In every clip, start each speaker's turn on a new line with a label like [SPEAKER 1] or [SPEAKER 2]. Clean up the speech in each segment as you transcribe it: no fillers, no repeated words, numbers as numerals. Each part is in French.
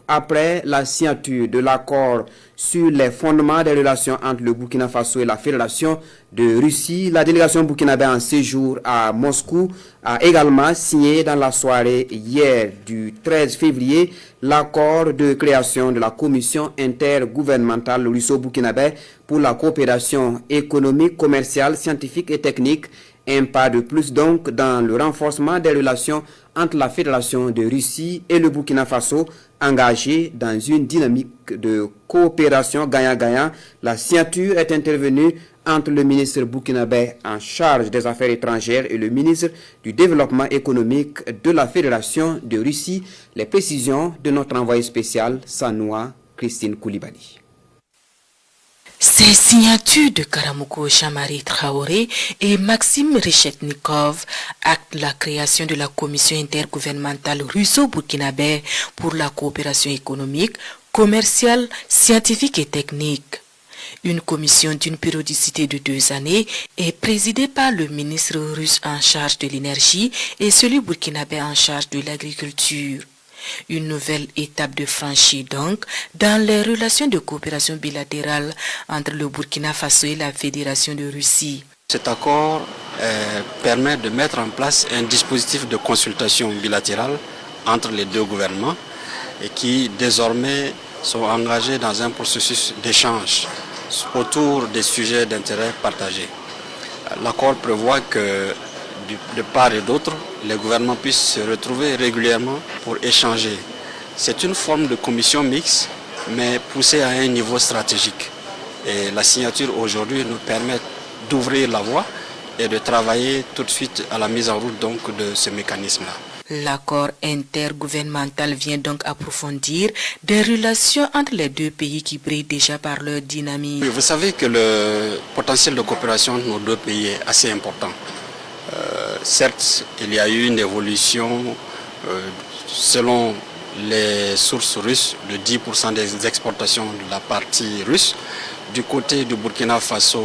[SPEAKER 1] après la signature de l'accord sur les fondements des relations entre le Burkina Faso et la Fédération de Russie, la délégation burkinabé en séjour à Moscou a également signé dans la soirée hier du 13 février l'accord de création de la commission intergouvernementale russo-burkinabé pour la coopération économique, commerciale, scientifique et technique. Un pas de plus donc dans le renforcement des relations entre la Fédération de Russie et le Burkina Faso, engagé dans une dynamique de coopération gagnant-gagnant. La signature est intervenue entre le ministre burkinabé en charge des affaires étrangères et le ministre du développement économique de la Fédération de Russie. Les précisions de notre envoyé spécial Sanoua Christine Koulibaly.
[SPEAKER 2] Ces signatures de Karamoko Jean-Marie Traoré et Maxime Reshetnikov actent la création de la commission intergouvernementale russo-burkinabé pour la coopération économique, commerciale, scientifique et technique. Une commission d'une périodicité de 2 années est présidée par le ministre russe en charge de l'énergie et celui burkinabé en charge de l'agriculture. Une nouvelle étape de franchie donc dans les relations de coopération bilatérale entre le Burkina Faso et la Fédération de Russie.
[SPEAKER 3] Cet accord permet de mettre en place un dispositif de consultation bilatérale entre les deux gouvernements et qui désormais sont engagés dans un processus d'échange autour des sujets d'intérêt partagé. L'accord prévoit que de part et d'autre, les gouvernements puissent se retrouver régulièrement pour échanger. C'est une forme de commission mixte, mais poussée à un niveau stratégique. Et la signature aujourd'hui nous permet d'ouvrir la voie et de travailler tout de suite à la mise en route donc de ce mécanisme-là.
[SPEAKER 2] L'accord intergouvernemental vient donc approfondir des relations entre les deux pays qui brillent déjà par leur dynamisme.
[SPEAKER 3] Vous savez que le potentiel de coopération de nos deux pays est assez important. Certes, il y a eu une évolution selon les sources russes de 10% des exportations de la partie russe. Du côté du Burkina Faso,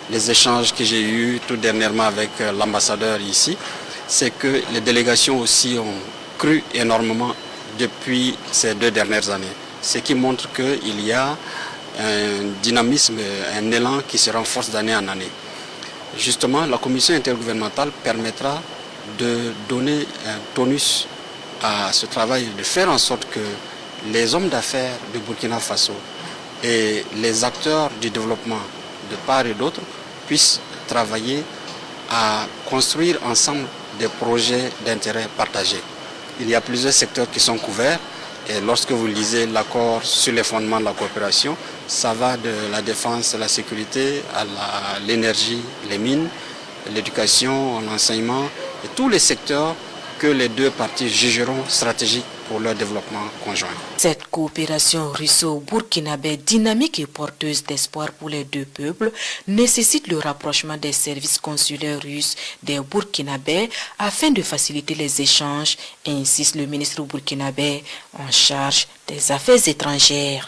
[SPEAKER 3] les échanges que j'ai eus tout dernièrement avec l'ambassadeur ici, c'est que les délégations aussi ont cru énormément depuis ces 2 dernières années. Ce qui montre qu'il y a un dynamisme, un élan qui se renforce d'année en année. Justement, la commission intergouvernementale permettra de donner un tonus à ce travail, de faire en sorte que les hommes d'affaires du Burkina Faso et les acteurs du développement de part et d'autre puissent travailler à construire ensemble des projets d'intérêt partagé. Il y a plusieurs secteurs qui sont couverts et lorsque vous lisez l'accord sur les fondements de la coopération, ça va de la défense, la sécurité, à l'énergie, les mines, l'éducation, l'enseignement et tous les secteurs que les deux parties jugeront stratégiques pour leur développement conjoint.
[SPEAKER 2] Cette coopération russo-burkinabé dynamique et porteuse d'espoir pour les deux peuples nécessite le rapprochement des services consulaires russes des burkinabés afin de faciliter les échanges, insiste le ministre burkinabé en charge des affaires étrangères.